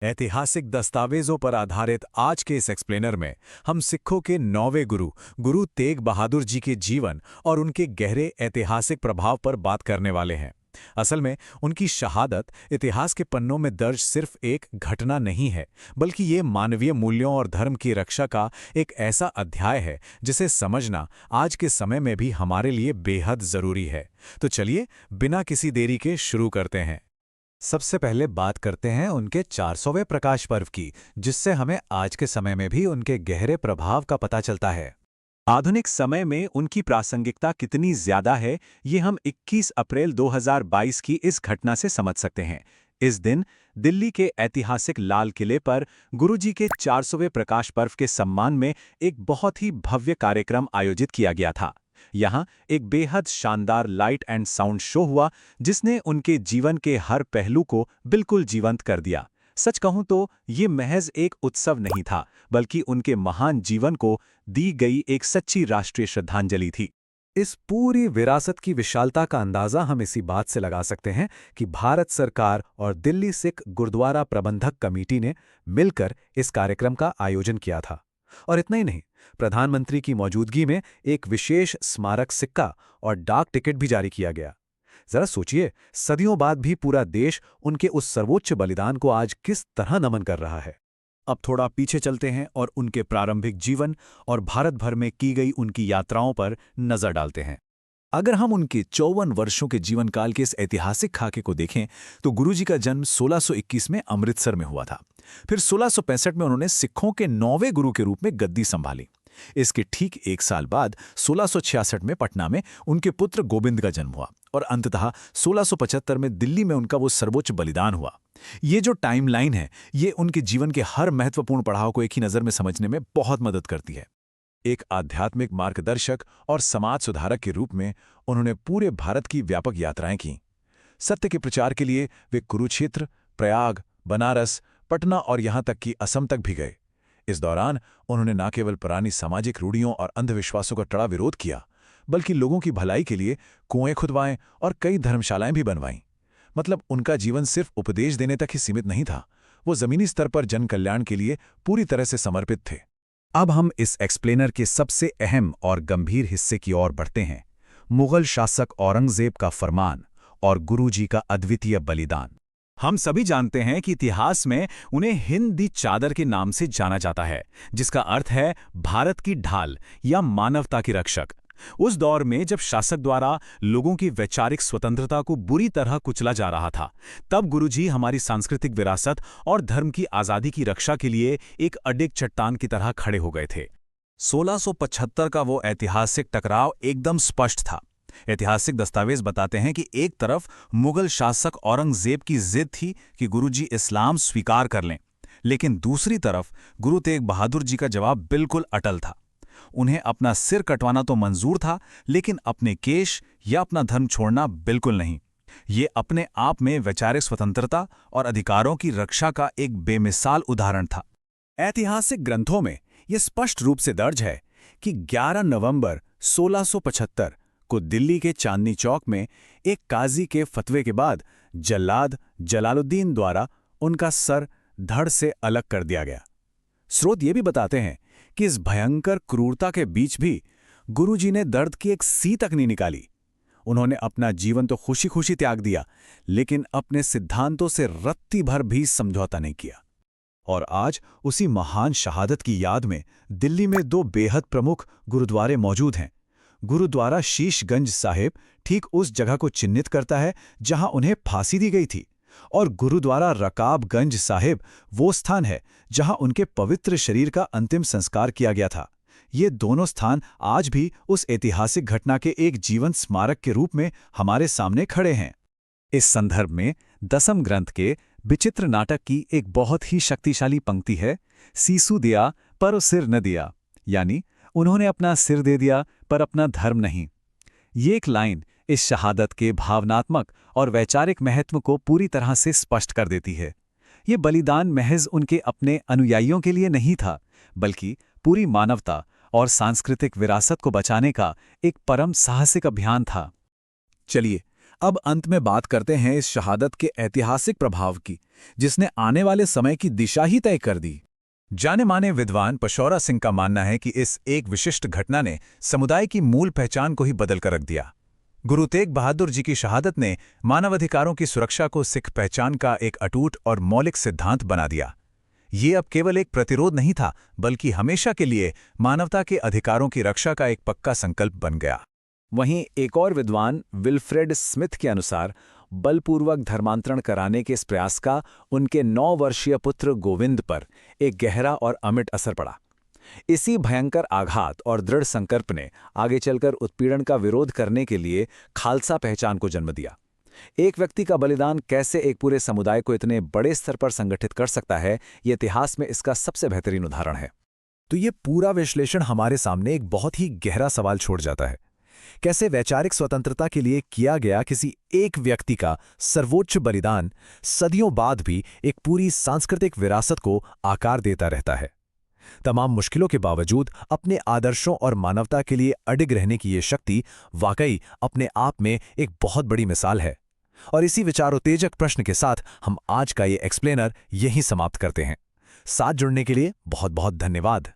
ऐतिहासिक दस्तावेजों पर आधारित आज के इस एक्सप्लेनर में हम सिखों के 9वें गुरु गुरु तेग बहादुर जी के जीवन और उनके गहरे ऐतिहासिक प्रभाव पर बात करने वाले हैं। असल में उनकी शहादत इतिहास के पन्नों में दर्ज सिर्फ एक घटना नहीं है, बल्कि ये मानवीय मूल्यों और धर्म की रक्षा का एक ऐसा अध्याय है जिसे समझना आज के समय में भी हमारे लिए बेहद जरूरी है। तो चलिए बिना किसी देरी के शुरू करते हैं। सबसे पहले बात करते हैं उनके 400वें प्रकाश पर्व की, जिससे हमें आज के समय में भी उनके गहरे प्रभाव का पता चलता है। आधुनिक समय में उनकी प्रासंगिकता कितनी ज्यादा है, ये हम 21 अप्रैल 2022 की इस घटना से समझ सकते हैं। इस दिन दिल्ली के ऐतिहासिक लाल किले पर गुरुजी के 400वें प्रकाश पर्व के सम्मान में एक बहुत ही भव्य कार्यक्रम आयोजित किया गया था। यहाँ एक बेहद शानदार लाइट एंड साउंड शो हुआ, जिसने उनके जीवन के हर पहलू को बिल्कुल जीवंत कर दिया। सच कहूं तो ये महज एक उत्सव नहीं था, बल्कि उनके महान जीवन को दी गई एक सच्ची राष्ट्रीय श्रद्धांजलि थी। इस पूरी विरासत की विशालता का अंदाजा हम इसी बात से लगा सकते हैं कि भारत सरकार और दिल्ली सिख गुरुद्वारा प्रबंधक कमेटी ने मिलकर इस कार्यक्रम का आयोजन किया था। और इतना ही नहीं, प्रधानमंत्री की मौजूदगी में एक विशेष स्मारक सिक्का और डाक टिकट भी जारी किया गया। जरा सोचिए, सदियों बाद भी पूरा देश उनके उस सर्वोच्च बलिदान को आज किस तरह नमन कर रहा है। अब थोड़ा पीछे चलते हैं और उनके प्रारंभिक जीवन और भारत भर में की गई उनकी यात्राओं पर नजर डालते हैं। अगर हम उनके 54 वर्षों के जीवन काल के इस ऐतिहासिक खाके को देखें, तो गुरुजी का जन्म 1621 में अमृतसर में हुआ था। फिर 1665 में उन्होंने सिखों के 9वें गुरु के रूप में गद्दी संभाली। इसके ठीक एक साल बाद 1666 में पटना में उनके पुत्र गोविंद का जन्म हुआ और अंततः 1675 में दिल्ली में उनका वो सर्वोच्च बलिदान हुआ। ये जो टाइमलाइन है, ये उनके जीवन के हर महत्वपूर्ण पड़ाव को एक ही नज़र में समझने में बहुत मदद करती है। एक आध्यात्मिक मार्गदर्शक और समाज सुधारक के रूप में उन्होंने पूरे भारत की व्यापक यात्राएं की। सत्य के प्रचार के लिए वे कुरुक्षेत्र, प्रयाग, बनारस, पटना और यहां तक कि असम तक भी गए। इस दौरान उन्होंने न केवल पुरानी सामाजिक रूढ़ियों और अंधविश्वासों का कड़ा विरोध किया, बल्कि लोगों की भलाई के लिए कुएं खुदवाएं और कई धर्मशालाएं भी बनवाईं। मतलब उनका जीवन सिर्फ उपदेश देने तक ही सीमित नहीं था, वो जमीनी स्तर पर जन कल्याण के लिए पूरी तरह से समर्पित थे। अब हम इस एक्सप्लेनर के सबसे अहम और गंभीर हिस्से की ओर बढ़ते हैं, मुगल शासक औरंगजेब का फरमान और गुरुजी का अद्वितीय बलिदान। हम सभी जानते हैं कि इतिहास में उन्हें हिंद दी चादर के नाम से जाना जाता है, जिसका अर्थ है भारत की ढाल या मानवता की रक्षक। उस दौर में जब शासक द्वारा लोगों की वैचारिक स्वतंत्रता को बुरी तरह कुचला जा रहा था, तब गुरुजी हमारी सांस्कृतिक विरासत और धर्म की आज़ादी की रक्षा के लिए एक अडिग चट्टान की तरह खड़े हो गए थे। 1675 का वो ऐतिहासिक टकराव एकदम स्पष्ट था। ऐतिहासिक दस्तावेज बताते हैं कि एक तरफ मुगल शासक औरंगजेब की जिद थी कि गुरुजी इस्लाम स्वीकार कर लें, लेकिन दूसरी तरफ गुरु तेग बहादुर जी का जवाब बिल्कुल अटल था। उन्हें अपना सिर कटवाना तो मंजूर था, लेकिन अपने केश या अपना धर्म छोड़ना बिल्कुल नहीं। ये अपने आप में वैचारिक स्वतंत्रता और अधिकारों की रक्षा का एक बेमिसाल उदाहरण था। ऐतिहासिक ग्रंथों में यह स्पष्ट रूप से दर्ज है कि 11 नवंबर 1675 को दिल्ली के चांदनी चौक में एक काजी के फतवे के बाद जल्लाद जलालुद्दीन द्वारा उनका सर धड़ से अलग कर दिया गया। स्रोत ये भी बताते हैं कि इस भयंकर क्रूरता के बीच भी गुरुजी ने दर्द की एक सी तक नहीं निकाली। उन्होंने अपना जीवन तो खुशी खुशी त्याग दिया, लेकिन अपने सिद्धांतों से रत्ती भर भी समझौता नहीं किया। और आज उसी महान शहादत की याद में दिल्ली में 2 बेहद प्रमुख गुरुद्वारे मौजूद हैं। गुरुद्वारा शीशगंज साहिब ठीक उस जगह को चिन्हित करता है जहां उन्हें फांसी दी गई थी, और गुरुद्वारा रकाबगंज साहिब वो स्थान है जहां उनके पवित्र शरीर का अंतिम संस्कार किया गया था। ये दोनों स्थान आज भी उस ऐतिहासिक घटना के एक जीवंत स्मारक के रूप में हमारे सामने खड़े हैं। इस संदर्भ में दसम ग्रंथ के विचित्र नाटक की एक बहुत ही शक्तिशाली पंक्ति है, सीसू दिया पर सिर न दिया, यानी उन्होंने अपना सिर दे दिया पर अपना धर्म नहीं। ये एक लाइन इस शहादत के भावनात्मक और वैचारिक महत्व को पूरी तरह से स्पष्ट कर देती है। ये बलिदान महज उनके अपने अनुयायियों के लिए नहीं था, बल्कि पूरी मानवता और सांस्कृतिक विरासत को बचाने का एक परम साहसिक अभियान था। चलिए अब अंत में बात करते हैं इस शहादत के ऐतिहासिक प्रभाव की, जिसने आने वाले समय की दिशा ही तय कर दी। जाने माने विद्वान पशौरा सिंह का मानना है कि इस एक विशिष्ट घटना ने समुदाय की मूल पहचान को ही बदल कर रख दिया। गुरु तेग बहादुर जी की शहादत ने मानवाधिकारों की सुरक्षा को सिख पहचान का एक अटूट और मौलिक सिद्धांत बना दिया। ये अब केवल एक प्रतिरोध नहीं था, बल्कि हमेशा के लिए मानवता के अधिकारों की रक्षा का एक पक्का संकल्प बन गया। वहीं एक और विद्वान विल्फ्रेड स्मिथ के अनुसार बलपूर्वक धर्मांतरण कराने के इस प्रयास का उनके 9 वर्षीय पुत्र गोविंद पर एक गहरा और अमिट असर पड़ा। इसी भयंकर आघात और दृढ़ संकल्प ने आगे चलकर उत्पीड़न का विरोध करने के लिए खालसा पहचान को जन्म दिया। एक व्यक्ति का बलिदान कैसे एक पूरे समुदाय को इतने बड़े स्तर पर संगठित कर सकता है, ये इतिहास में इसका सबसे बेहतरीन उदाहरण है। तो ये पूरा विश्लेषण हमारे सामने एक बहुत ही गहरा सवाल छोड़ जाता है। कैसे वैचारिक स्वतंत्रता के लिए किया गया किसी एक व्यक्ति का सर्वोच्च बलिदान सदियों बाद भी एक पूरी सांस्कृतिक विरासत को आकार देता रहता है। तमाम मुश्किलों के बावजूद अपने आदर्शों और मानवता के लिए अडिग रहने की ये शक्ति वाकई अपने आप में एक बहुत बड़ी मिसाल है। और इसी विचारोत्तेजक प्रश्न के साथ हम आज का ये एक्सप्लेनर यहीं समाप्त करते हैं। साथ जुड़ने के लिए बहुत बहुत धन्यवाद।